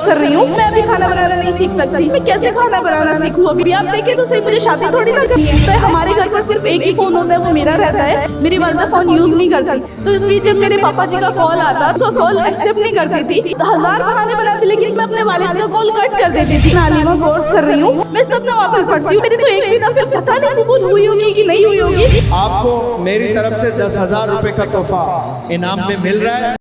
कर रही हूँ। मैं अभी खाना बनाना नहीं सीख सकती। मैं कैसे खाना बनाना सीखूँ? अभी आप देखें तो सही, मुझे शादी थोड़ी ना करनी है। तो हमारे घर पर सिर्फ एक ही फोन होता है, वो मेरा रहता है। मेरी वालिदा फोन यूज नहीं करती। तो इसलिए जब मेरे पापा जी का कॉल आता तो कॉल एक्सेप्ट नहीं करती थी। हजार बहाने बनाती, लेकिन मैं अपने वालिद का कॉल कट कर देती थी। मैं आलिमा कोर्स कर रही हूँ, मैं सब नवाफिल पढ़ती हूँ। मेरी तो एक भी नफिल पता नहीं कबूल हुई होगी कि नहीं हुई होगी। आपको मेरी तरफ से 10,000 रुपए का तोहफा इनाम में मिल रहा है।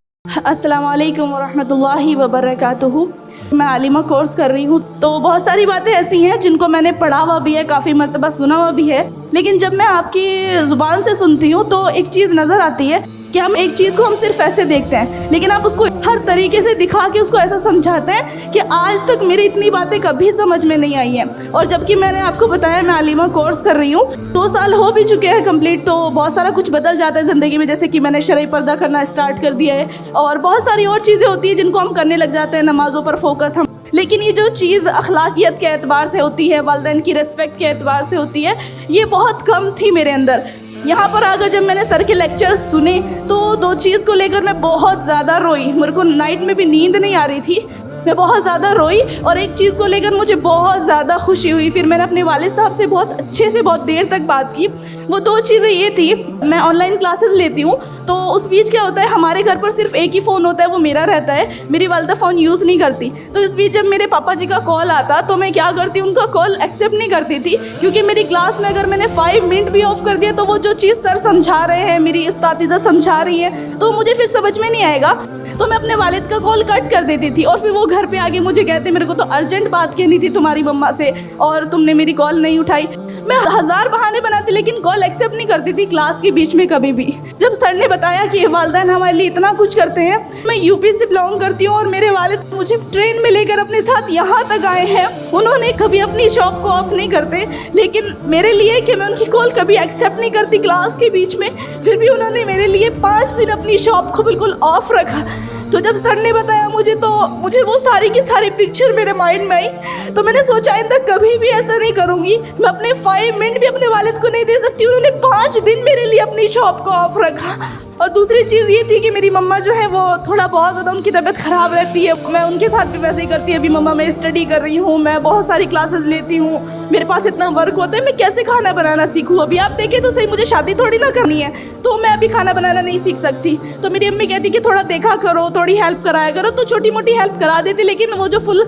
अस्सलाम वालेकुम वरहमतुल्लाहि वबरकातुहू। मैं आलिमा कोर्स कर रही हूँ। तो बहुत सारी बातें ऐसी हैं जिनको मैंने पढ़ा हुआ भी है, काफ़ी मरतबा सुना हुआ भी है, लेकिन जब मैं आपकी ज़ुबान से सुनती हूँ तो एक चीज़ नज़र आती है कि हम एक चीज़ को हम सिर्फ ऐसे देखते हैं, लेकिन आप उसको हर तरीके से दिखा के उसको ऐसा समझाते हैं कि आज तक मेरी इतनी बातें कभी समझ में नहीं आई हैं। और जबकि मैंने आपको बताया मैं आलिमा कोर्स कर रही हूँ, 2 साल हो भी चुके हैं कंप्लीट। तो बहुत सारा कुछ बदल जाता है ज़िंदगी में, जैसे कि मैंने शरई पर्दा करना स्टार्ट कर दिया है और बहुत सारी और चीज़ें होती हैं जिनको हम करने लग जाते हैं, नमाज़ों पर फोकस हम। लेकिन ये जो चीज़ अखलाकियत के एतबार से होती है, वालिदैन की रिस्पेक्ट के एतबार से होती है, ये बहुत कम थी मेरे अंदर। यहाँ पर आकर जब मैंने सर के लेक्चर्स सुने तो 2 चीज़ को लेकर मैं बहुत ज़्यादा रोई। मेरे को नाइट में भी नींद नहीं आ रही थी, मैं बहुत ज़्यादा रोई। और एक चीज़ को लेकर मुझे बहुत ज़्यादा खुशी हुई। फिर मैंने अपने वालिद साहब से बहुत अच्छे से बहुत देर तक बात की। वो 2 चीज़ें ये थी, मैं ऑनलाइन क्लासेस लेती हूँ, तो उस बीच क्या होता है, हमारे घर पर सिर्फ एक ही फ़ोन होता है, वो मेरा रहता है। मेरी वालिदा फ़ोन यूज़ नहीं करती। तो इस बीच जब मेरे पापा जी का कॉल आता तो मैं क्या करती, उनका कॉल एक्सेप्ट नहीं करती थी, क्योंकि मेरी क्लास में अगर मैंने 5 मिनट भी ऑफ कर दिया तो वो जो चीज़ सर समझा रहे हैं, मेरी उस्तादिज़ा समझा रही है, तो मुझे फिर समझ में नहीं आएगा। तो मैं अपने वालिद का कॉल कट कर देती थी। और फिर वो घर पे आके मुझे कहते, मेरे को तो अर्जेंट बात कहनी थी तुम्हारी मम्मा से और तुमने मेरी कॉल नहीं उठाई। मैं हजार बहाने बनाती, लेकिन कॉल एक्सेप्ट नहीं करती थी क्लास के बीच में कभी भी। जब सर ने बताया कि वालिदैन हमारे लिए इतना कुछ करते हैं, मैं यूपी से बिलोंग करती हूँ और मेरे वालिद मुझे ट्रेन में लेकर अपने साथ यहाँ तक आए हैं। उन्होंने कभी अपनी शॉप को ऑफ नहीं करते, लेकिन मेरे लिए कि मैं उनकी कॉल कभी एक्सेप्ट नहीं करती क्लास के बीच में, फिर भी उन्होंने मेरे लिए 5 दिन अपनी शॉप को बिल्कुल ऑफ रखा। तो जब सर ने बताया मुझे, तो मुझे वो सारी की सारी पिक्चर मेरे माइंड में आई। तो मैंने सोचा आइंदा कभी भी ऐसा नहीं करूँगी। मैं अपने 5 मिनट भी अपने वालिद को नहीं दे सकती। उन्होंने 5 दिन मेरे लिए अपनी शॉप को ऑफ रखा। और दूसरी चीज़ ये थी कि मेरी मम्मा जो है वो थोड़ा बहुत ज़्यादा उनकी तबीयत ख़राब रहती है। मैं उनके साथ भी वैसे ही करती है। अभी मम्मा मैं स्टडी कर रही हूँ, मैं बहुत सारी क्लासेस लेती हूँ, मेरे पास इतना वर्क होता है, मैं कैसे खाना बनाना सीखूँ? अभी आप देखें तो सही, मुझे शादी थोड़ी ना करनी है, तो मैं अभी खाना बनाना नहीं सीख सकती। तो मेरी अम्मी कहती कि थोड़ा देखा करो, थोड़ी हेल्प कराया करो। तो छोटी मोटी हेल्प करा देती, लेकिन वो जो फुल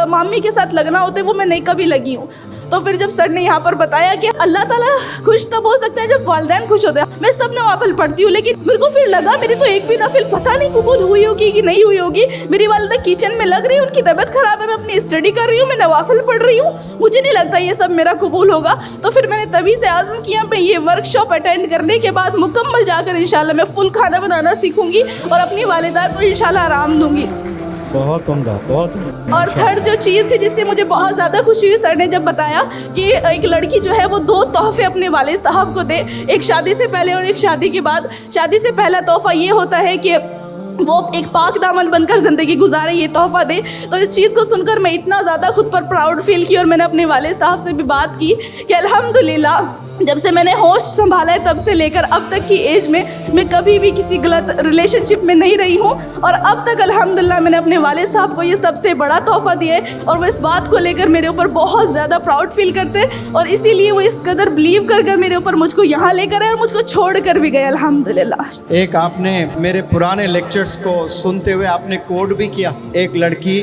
मामी के साथ लगना होता है वो मैं नहीं कभी लगी हूँ। तो फिर जब सर ने यहाँ पर बताया कि अल्लाह ताला खुश तब हो सकता है जब वालिदैन खुश होते हैं। मैं सब नवाफिल पढ़ती हूँ, लेकिन मेरे को फिर लगा मेरी तो एक भी नफिल पता नहीं कबूल हुई होगी कि नहीं हुई होगी। मेरी वालिदा किचन में लग रही है, उनकी तबीयत खराब है, मैं अपनी स्टडी कर रही हूँ, मैं नवाफिल पढ़ रही हूँ, मुझे नहीं लगता ये सब मेरा कबूल होगा। तो फिर मैंने तभी से आज़म किया, मैं ये वर्कशॉप अटेंड करने के बाद मुकम्मल जाकर इंशाल्लाह मैं फुल खाना बनाना सीखूंगी और अपनी वालिदा को इंशाल्लाह आराम दूंगी। बहुत उम्दा, बहुत उम्दा। और थर्ड जो चीज़ थी जिससे मुझे बहुत ज़्यादा खुशी हुई, सर ने जब बताया कि एक लड़की जो है वो 2 तोहफे अपने वालिद साहब को दे, एक शादी से पहले और एक शादी के बाद। शादी से पहला तोहफा ये होता है कि वो एक पाक दामन बनकर ज़िंदगी गुजारे, ये तोहफ़ा दे। तो इस चीज़ को सुनकर मैं इतना ज़्यादा खुद पर प्राउड फील की और मैंने अपने वालिद साहब से भी बात की कि अल्हम्दुलिल्लाह जब से मैंने होश संभाला है तब से लेकर अब तक की एज में मैं कभी भी किसी गलत रिलेशनशिप में नहीं रही हूँ। और अब तक अल्हम्दुलिल्लाह मैंने अपने वालिद साहब को ये सबसे बड़ा तोहफ़ा दिया है और वो इस बात को लेकर मेरे ऊपर बहुत ज़्यादा प्राउड फील करते हैं और इसीलिए वो इस कदर बिलीव कर मेरे ऊपर मुझको यहाँ लेकर आए और मुझको छोड़ कर भी गए अल्हम्दुलिल्लाह। एक आपने मेरे पुराने लेक्चर्स को सुनते हुए आपने कोड भी किया। एक लड़की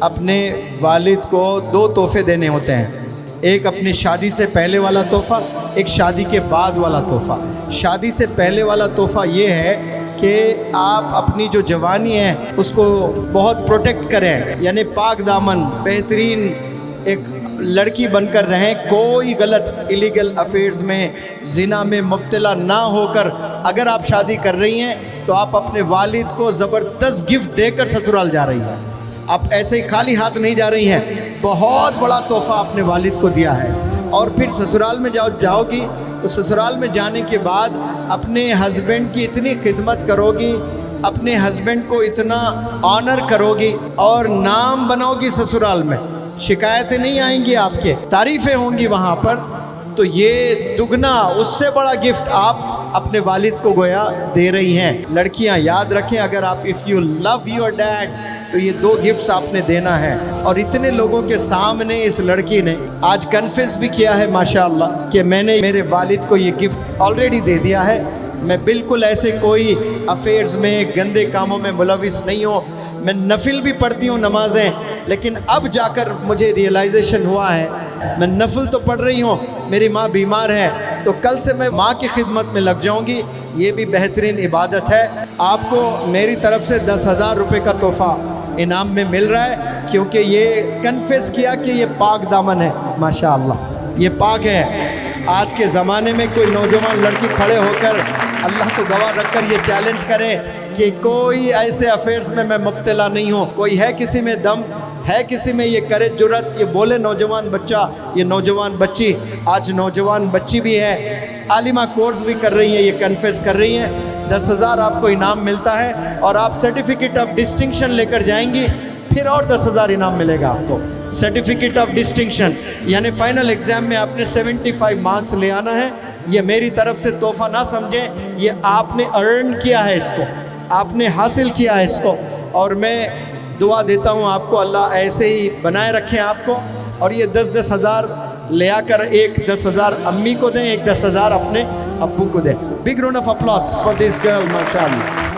अपने वालिद को 2 तोहफे देने होते हैं, एक अपनी शादी से पहले वाला तोहफ़ा, एक शादी के बाद वाला तोहफ़ा। शादी से पहले वाला तोहफ़ा ये है कि आप अपनी जो जवानी है उसको बहुत प्रोटेक्ट करें, यानी पाक दामन बेहतरीन एक लड़की बनकर रहें, कोई गलत इलीगल अफेयर्स में, जिना में मुब्तला ना होकर। अगर आप शादी कर रही हैं तो आप अपने वालिद को ज़बरदस्त गिफ्ट देकर ससुराल जा रही हैं, आप ऐसे ही खाली हाथ नहीं जा रही हैं, बहुत बड़ा तोहफ़ा अपने वालिद को दिया है। और फिर ससुराल में जाओगी तो ससुराल में जाने के बाद अपने हस्बैंड की इतनी खिदमत करोगी, अपने हस्बैंड को इतना ऑनर करोगी और नाम बनाओगी ससुराल में, शिकायतें नहीं आएंगी, आपके तारीफ़ें होंगी वहाँ पर। तो ये दुगना, उससे बड़ा गिफ्ट आप अपने वालिद को गोया दे रही हैं। लड़कियाँ याद रखें, अगर आप if you love your dad तो ये 2 गिफ्ट्स आपने देना है। और इतने लोगों के सामने इस लड़की ने आज कन्फेस भी किया है माशाअल्लाह कि मैंने मेरे वालिद को ये गिफ्ट ऑलरेडी दे दिया है। मैं बिल्कुल ऐसे कोई अफेयर्स में गंदे कामों में मुलविस नहीं हूँ। मैं नफिल भी पढ़ती हूँ नमाजें, लेकिन अब जाकर मुझे रियलाइजेशन हुआ है मैं नफिल तो पढ़ रही हूँ, मेरी माँ बीमार है तो कल से मैं माँ की खिदमत में लग जाऊँगी। ये भी बेहतरीन इबादत है। आपको मेरी तरफ से 10,000 रुपये का तोहफ़ा इनाम में मिल रहा है, क्योंकि ये कन्फेस किया कि ये पाक दामन है। माशाअल्लाह ये पाक है। आज के ज़माने में कोई नौजवान लड़की खड़े होकर अल्लाह को गवाह रखकर ये चैलेंज करे कि कोई ऐसे अफेयर्स में मैं मुब्तला नहीं हूँ। कोई है किसी में दम, है किसी में ये करे जुर्रत, ये बोले नौजवान बच्चा, ये नौजवान बच्ची, आज नौजवान बच्ची भी है, आलिमा कोर्स भी कर रही है, ये कन्फेस कर रही हैं। 10,000 आपको इनाम मिलता है और आप सर्टिफिकेट ऑफ डिस्टिंक्शन लेकर जाएंगी, फिर और 10,000 इनाम मिलेगा आपको। सर्टिफिकेट ऑफ डिस्टिंक्शन यानी फाइनल एग्ज़ाम में आपने 75 मार्क्स ले आना है। ये मेरी तरफ से तोहफ़ा ना समझें, ये आपने अर्न किया है, इसको आपने हासिल किया है इसको। और मैं दुआ देता हूँ आपको अल्लाह ऐसे ही बनाए रखें आपको। और ये 10-10 हज़ार ले आकर एक 10,000 अम्मी को दें, एक 10,000 अपने अब्बू को दें। Big round of applause for this girl माशाअल्लाह।